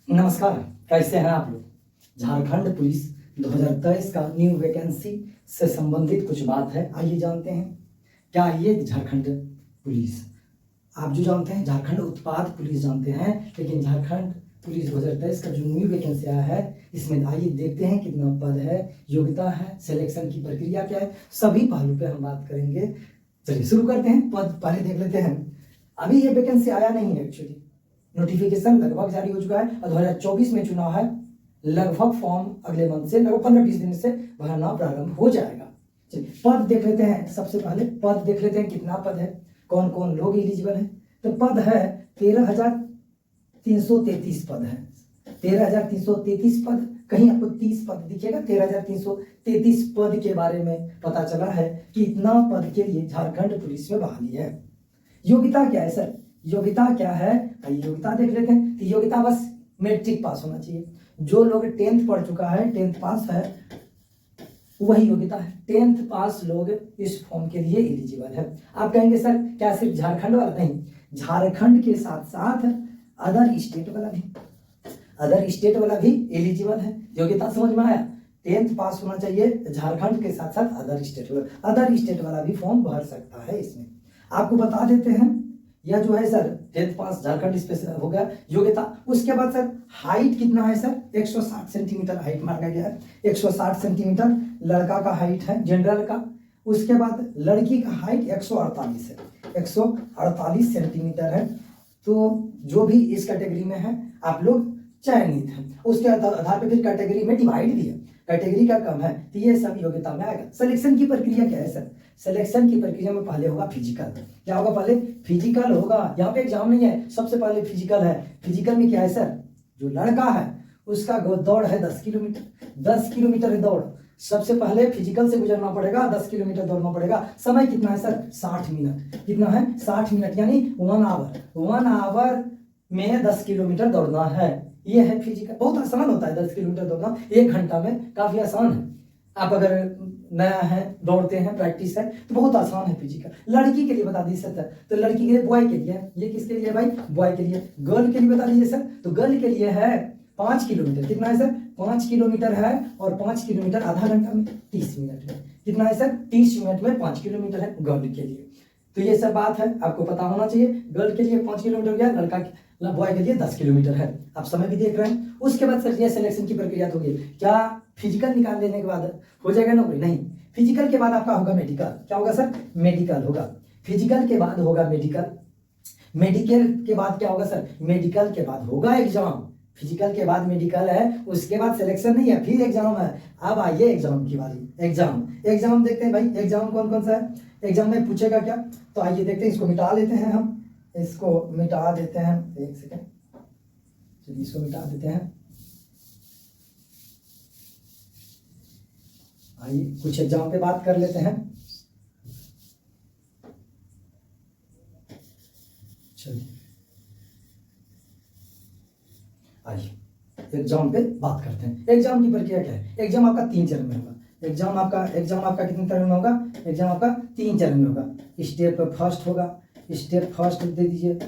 नमस्कार, कैसे हैं आप लोग। झारखंड पुलिस 2023 का न्यू वैकेंसी से संबंधित कुछ बात है, आइए जानते हैं। क्या ये झारखंड पुलिस, आप जो जानते हैं झारखंड उत्पाद पुलिस जानते हैं, लेकिन झारखंड पुलिस 2023 का जो न्यू वैकेंसी आया है, इसमें आइए देखते हैं कितना पद है, योग्यता है, सिलेक्शन की प्रक्रिया क्या है, सभी पहलू पे हम बात करेंगे। चलिए शुरू करते हैं। पद पहले देख लेते हैं। अभी ये वैकेंसी आया नहीं है, एक्चुअली नोटिफिकेशन लगभग जारी हो चुका है और 2024 में चुनाव है। लगभग फॉर्म अगले मंथ से, लगभग 15-20 दिन से भरना प्रारंभ हो जाएगा। चलिए पद देख लेते हैं। सबसे पहले पद देख लेते हैं, कितना पद है, कौन कौन लोग एलिजिबल हैं। तो पद है 13,333 पद है। 13,333 पद, कहीं आपको 30 पद दिखेगा। 13,333 पद के बारे में पता चला है कि इतना पद के लिए झारखंड पुलिस में बहाली है। योग्यता क्या है सर, योग्यता क्या है, योग्यता देख लेते हैं। योग्यता बस मैट्रिक पास होना चाहिए। जो लोग 10th पढ़ चुका है, 10th पास है, वही योग्यता है। 10th पास लोग इस फॉर्म के लिए एलिजिबल है। आप कहेंगे सर क्या सिर्फ झारखंड वाला, नहीं, झारखंड के साथ साथ अदर स्टेट वाला भी, अदर स्टेट वाला भी एलिजिबल है। योग्यता समझ में आया। 10th पास होना चाहिए, झारखंड के साथ साथ अदर स्टेट वाला भी फॉर्म भर सकता है। इसमें आपको बता देते हैं, यह जो है सर 10th पास झारखंड स्पेशल हो गया योग्यता। उसके बाद सर हाइट कितना है सर, 160 सेंटीमीटर हाइट मांगा गया है। 160 सेंटीमीटर लड़का का हाइट है जनरल का। उसके बाद लड़की का हाइट 148 है, 148 सेंटीमीटर है। तो जो भी इस कैटेगरी में है आप लोग चयनित हैं। उसके आधार पर फिर कैटेगरी में डिवाइड भी है, कैटेगरी का कम है तो ये सब योग्यता में आएगा। सिलेक्शन की प्रक्रिया क्या है सर, सिलेक्शन की प्रक्रिया में पहले होगा फिजिकल। क्या होगा, पहले फिजिकल होगा। यहाँ पे एग्जाम नहीं है, सबसे पहले फिजिकल है। फिजिकल में क्या है सर, जो लड़का है उसका दौड़ है 10 किलोमीटर। 10 किलोमीटर दौड़, सबसे पहले फिजिकल से गुजरना पड़ेगा, 10 किलोमीटर दौड़ना पड़ेगा। समय कितना है सर, 60 मिनट। कितना है, 60 मिनट, यानी 1 आवर। 1 आवर में 10 किलोमीटर दौड़ना है। ये है फिजिकल। बहुत आसान होता है 10 किलोमीटर दौड़ना, 1 घंटा में, काफी आसान है। आप अगर नया है, दौड़ते हैं, प्रैक्टिस है तो बहुत आसान है फिजिकल। लड़की के लिए बता दीजिए सर, तो लड़की के लिए, बॉय के लिए, ये किसके लिए भाई, बॉय के लिए। गर्ल के लिए बता दीजिए सर, तो गर्ल के लिए है 5 किलोमीटर। कितना है सर, 5 किलोमीटर है, और 5 किलोमीटर आधा घंटा में, 30 मिनट में। कितना है सर, 30 मिनट में 5 किलोमीटर है गर्ल के लिए। तो ये सब बात है, आपको पता होना चाहिए। गर्ल के लिए 5 किलोमीटर हो गया, लड़का बॉय के लिए 10 किलोमीटर है। आप समय भी देख रहे हैं। उसके बाद सर ये सिलेक्शन की प्रक्रिया होगी। क्या फिजिकल निकाल लेने के बाद हो जाएगा नौकरी, नहीं। फिजिकल के बाद आपका होगा मेडिकल। क्या होगा सर, मेडिकल होगा। फिजिकल के बाद होगा मेडिकल। मेडिकल के बाद क्या होगा सर, मेडिकल के बाद होगा एग्जाम। फिजिकल के बाद मेडिकल है, उसके बाद सिलेक्शन नहीं है, फिर एग्जाम है। अब आइए एग्जाम की बारी। एग्जाम देखते हैं भाई, एग्जाम कौन कौन सा है। एग्जाम में पूछेगा क्या, तो आइए देखते हैं। इसको मिटा लेते हैं, हम इसको मिटा देते हैं। एक सेकेंड, चलिए इसको मिटा देते हैं। आइए कुछ एग्जाम पे बात कर लेते हैं। चलिए आइए एग्जाम पे बात करते हैं। एग्जाम की प्रक्रिया क्या है। एग्जाम आपका 3 चरण में होगा। एग्जाम आपका कितने चरण में होगा, एग्जाम आपका 3 चरण में होगा। स्टेप फर्स्ट होगा, स्टेप फर्स्ट दे दीजिए,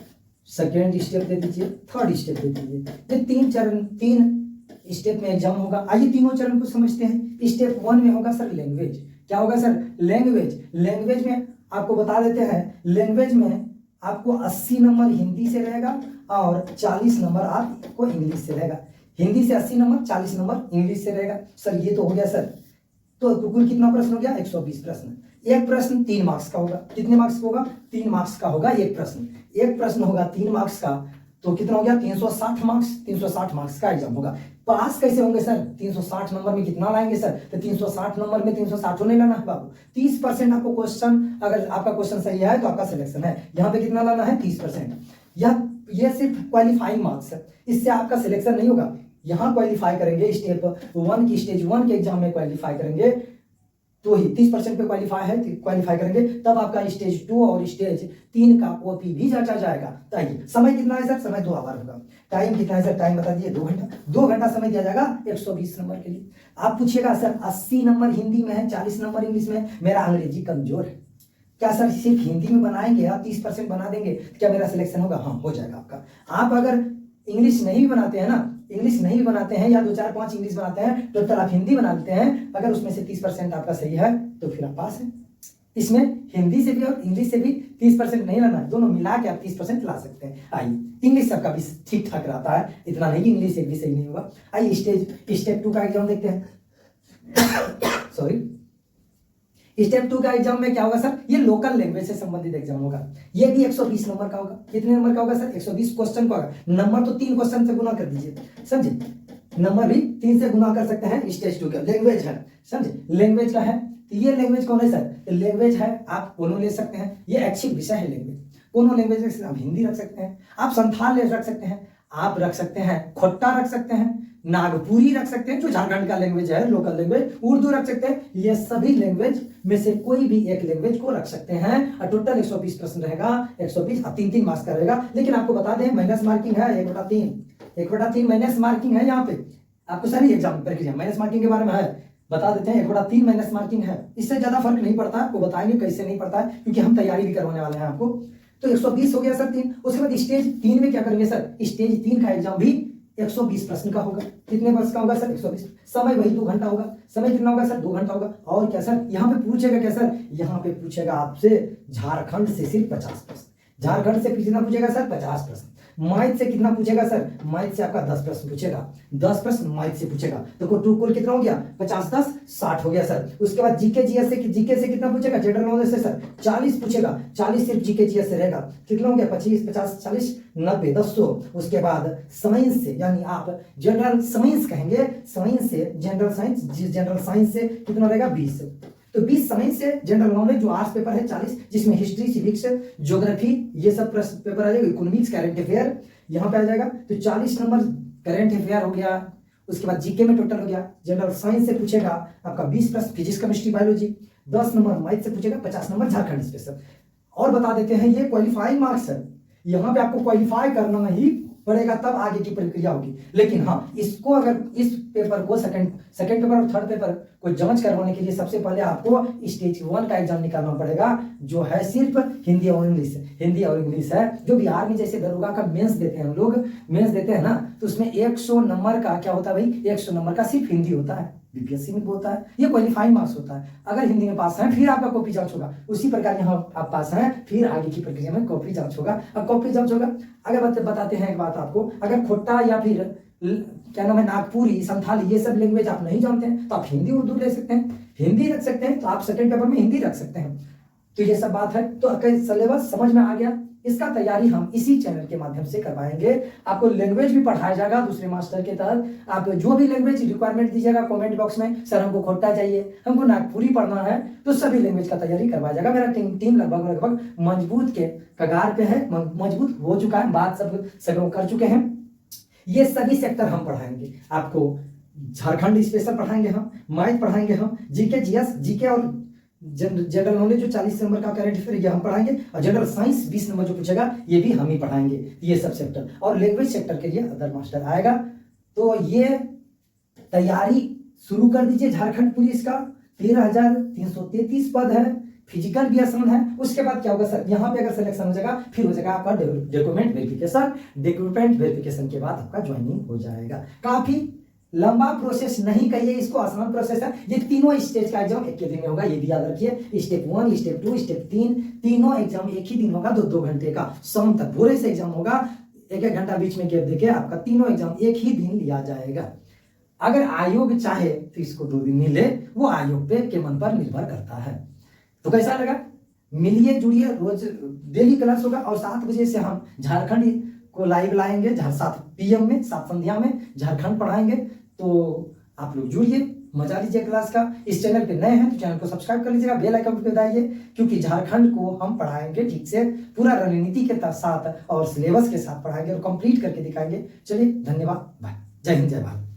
सेकेंड स्टेप दे दीजिए, थर्ड स्टेप दे दीजिए। ये 3 चरण, 3 स्टेप में एग्जाम होगा। आइए तीनों चरण को समझते हैं। स्टेप 1 में होगा सर लैंग्वेज। क्या होगा सर, लैंग्वेज। लैंग्वेज में आपको बता देते हैं, लैंग्वेज में आपको 80 नंबर हिंदी से रहेगा और 40 नंबर आपको इंग्लिश से रहेगा। हिंदी से 80 नंबर, 40 नंबर इंग्लिश से रहेगा। सर ये तो हो गया सर। तो कुल कितना प्रश्न हो गया, 120 प्रश्न। एक प्रश्न 3 मार्क्स का होगा। कितने मार्क्स का होगा, 3 मार्क्स का होगा एक प्रश्न। एक प्रश्न होगा 3 मार्क्स का, तो कितना हो गया, 360 मार्क्स। 360 मार्क्स का एग्जाम होगा। पास कैसे होंगे सर, 360 नंबर में कितना लाएंगे सर, तो 360 नंबर में 360 नहीं लाना है बाबू। 30% आपको क्वेश्चन, अगर आपका क्वेश्चन सही है तो आपका सिलेक्शन है। यहाँ पे कितना लाना है, 30%। ये सिर्फ क्वालिफाइंग मार्क्स है, इससे आपका सिलेक्शन नहीं होगा। यहाँ क्वालिफाई करेंगे, स्टेप 1 की, स्टेज 1 के एग्जाम में क्वालिफाई करेंगे तो ही 30% पे क्वालिफाई करेंगे, तब आपका स्टेज 2 और स्टेज 3 का ओपी भी जांचा जाएगा। चाहिए समय कितना है सर, समय 2 आवर होगा। टाइम कितना है सर, टाइम बता दीजिए, 2 घंटा। 2 घंटा समय दिया जाएगा 120 नंबर के लिए। आप पूछिएगा सर 80 नंबर हिंदी में है, 40 नंबर इंग्लिश में, मेरा अंग्रेजी कमजोर है, क्या सर सिर्फ हिंदी में बनाएंगे या 30% बना देंगे, क्या मेरा सिलेक्शन होगा? हाँ, हो जाएगा आपका। आप अगर इंग्लिश नहीं भी बनाते हैं ना, इंग्लिश नहीं भी बनाते हैं या 2 4 5 इंग्लिश बनाते हैं, टोटल आप हिंदी बना लेते हैं, अगर उसमें से 30% आपका सही है तो फिर आप पास हैं। इसमें हिंदी से भी और इंग्लिश से भी 30% नहीं लाना है, दोनों मिला के आप 30% ला सकते हैं। आइए इंग्लिश सबका भी ठीक ठाक रहता है, इतना नहीं कि इंग्लिश एक भी सही नहीं होगा। आइए स्टेप 2 का एग्जाम देखते हैं। सॉरी, स्टेप 2 का एग्जाम में क्या होगा सर, ये लोकल लैंग्वेज से संबंधित एग्जाम होगा। ये भी 120 नंबर का होगा। कितने नंबर का होगा सर, 120 क्वेश्चन का होगा। नंबर तो 3 क्वेश्चन से गुना कर दीजिए, समझे, नंबर भी 3 से गुना कर सकते हैं। स्टेज 2 का लैंग्वेज है, समझे, लैंग्वेज का है। तो ये लैंग्वेज कौन है सर, लैंग्वेज है, आप कोनो ले सकते हैं, ये ऐच्छिक विषय है लैंग्वेज। कोनो लैंग्वेज आप हिंदी रख सकते हैं, आप संथाल रख सकते हैं, आप रख सकते हैं खोट्टा रख सकते हैं, नागपुरी रख सकते हैं जो झारखंड का लैंग्वेज है, लोकल लैंग्वेज, उर्दू रख सकते हैं। ये सभी लैंग्वेज में से कोई भी एक लैंग्वेज को रख सकते हैं और टोटल 120 प्रश्न रहेगा, 120 3 मार्क्स का रहेगा। लेकिन आपको बता दें माइनस मार्किंग है 1/3 माइनस मार्किंग है। यहाँ पे आपको सभी एग्जाम प्रक्रिया माइनस मार्किंग के बारे में है, बता देते हैं 1/3 माइनस मार्किंग है। इससे ज्यादा फर्क नहीं पड़ता, आपको बताएंगे कैसे नहीं पड़ता है, क्योंकि हम तैयारी भी करवाने वाले हैं आपको। तो 120 हो गया सर 3। उसके बाद स्टेज 3 में क्या करेंगे सर, स्टेज 3 का एग्जाम भी 120 प्रश्न का होगा। कितने वर्ष का होगा सर, 120। समय वही 2 घंटा होगा। समय कितना होगा सर, 2 घंटा होगा। और क्या सर, यहाँ पे पूछेगा क्या सर, यहाँ पे पूछेगा आपसे झारखंड से सिर्फ 50 प्रश्न। झारखंड से कितना पूछेगा सर, 50 प्रश्न। मैथ से कितना पूछेगा सर, मैथ से आपका 10 प्रश्न पूछेगा, 10 प्रश्न मैथ से पूछेगा। तो कुल कितना हो गया, 50 10 60 हो गया सर। उसके बाद जीके जीएस से कितना पूछेगा, जनरल नॉलेज से सर 40 पूछेगा, 40 सिर्फ जीके जीएस से रहेगा। कितना हो गया, 25 50 40 90 100। उसके बाद साइंस से, यानी आप जनरल साइंस कहेंगे, साइंस से जनरल साइंस से कितना रहेगा, 20। तो 20 साइंस से जनरल नॉलेज जो आर्ट्स पेपर है 40, जिसमें हिस्ट्री सिविक्स ज्योग्राफी ये सब पेपर आ जाएगा। इकोनॉमिक्स करंट अफेयर यहाँ पे आ जाएगा। तो 40 नंबर करंट अफेयर हो गया। उसके बाद जीके में टोटल हो गया। जनरल साइंस से पूछेगा आपका 20 plus physics chemistry biology, 10 number math से पूछेगा, 50 नंबर झारखंड स्पेशल। और बता देते हैं ये क्वालिफाइंग मार्क्स है, यहाँ पे आपको क्वालिफाई करना ही पड़ेगा तब आगे की प्रक्रिया होगी। लेकिन हाँ, इसको अगर इस पेपर को सेकंड पेपर और थर्ड पेपर को जांच करवाने के लिए सबसे पहले आपको स्टेज 1 का एग्जाम निकालना पड़ेगा, जो है सिर्फ हिंदी और इंग्लिश है। जो बिहार में जैसे दरोगा का मेंस देते हैं, हम लोग मेंस देते हैं ना, तो उसमें 100 नंबर का क्या होता है भाई, 100 नंबर का सिर्फ हिंदी होता है। बीपीएससी में होता है, ये क्वालिफाइंग मार्क्स होता है। अगर हिंदी में पास है फिर आपका कॉपी जांच होगा। उसी प्रकार यहाँ आप पास हैं फिर आगे की प्रक्रिया में कॉपी जांच होगा। अब कॉपी जांच होगा, अगर बताते हैं एक बात आपको, अगर खोट्टा या फिर क्या नाम है नागपुरी, संथाली, ये सब लैंग्वेज आप नहीं जानते हैं तो आप हिंदी उर्दू ले सकते हैं, हिंदी रख सकते हैं, तो आप सेकंड पेपर में हिंदी रख सकते हैं। तो ये सब बात है। तो अगर सिलेबस समझ में आ गया, इसका तैयारी हम इसी चैनल के माध्यम से करवाएंगे। आपको लैंग्वेज भी पढ़ाया जाएगा दूसरे मास्टर के तहत। आप जो भी लैंग्वेज रिक्वायरमेंट दीजिएगा कमेंट बॉक्स में, सर हमको खोट्टा चाहिए, हमको नागपुरी पढ़ना है, तो सभी लैंग्वेज का तैयारी करवाया जाएगा। मेरा टीम लगभग मजबूत के कगार पे है, मजबूत हो चुका है, बात सब कर चुके हैं। ये सभी सेक्टर हम पढ़ाएंगे आपको। झारखंड स्पेशल पढ़ाएंगे हम, मैथ पढ़ाएंगे हम, जीके जीएस, जीके और जनरल नॉलेज जो 40 नंबर का करंट अफेयर ये हम पढ़ाएंगे, और जनरल साइंस 20 नंबर जो पूछेगा ये भी हम ही पढ़ाएंगे। ये सब सेक्टर और लैंग्वेज सेक्टर के लिए अदर मास्टर आएगा। तो ये तैयारी शुरू कर दीजिए। झारखंड पुलिस का 13,333 पद है, फिजिकल भी आसान है। उसके बाद क्या होगा सर, यहाँ पे अगर सिलेक्शन हो जाएगा फिर हो जाएगा आपका डॉक्यूमेंट वेरिफिकेशन के बाद आपका ज्वाइनिंग हो जाएगा। काफी लंबा प्रोसेस नहीं कहिए इसको, आसान प्रोसेस है। ये तीनों स्टेज का एग्जाम एक ही दिन में होगा, ये भी याद रखिए। स्टेप 1, स्टेप 2, स्टेप 3, तीनों एग्जाम एक ही दिन होगा, 2-2 घंटे का शाम तक भोरे से एग्जाम होगा। 1-1 घंटा बीच में गैप देके आपका तीनों एग्जाम एक ही दिन लिया जाएगा। अगर आयोग चाहे तो इसको 2 दिन में ले, वो आयोग पे के मन पर निर्भर करता है। तो कैसा लगा, मिलिए जुड़िए, रोज डेली क्लास होगा और 7 बजे से हम झारखंड को लाइव लाएंगे। 7 PM में, 7 संध्या में झारखंड पढ़ाएंगे। तो आप लोग जुड़िए, मजा लीजिए क्लास का। इस चैनल पे नए हैं तो चैनल को सब्सक्राइब कर लीजिएगा, बेल आइकन पे दबाइए, क्योंकि झारखंड को हम पढ़ाएंगे ठीक से, पूरा रणनीति के साथ और सिलेबस के साथ पढ़ाएंगे और कंप्लीट करके दिखाएंगे। चलिए धन्यवाद, बाय, जय हिंद जय भारत।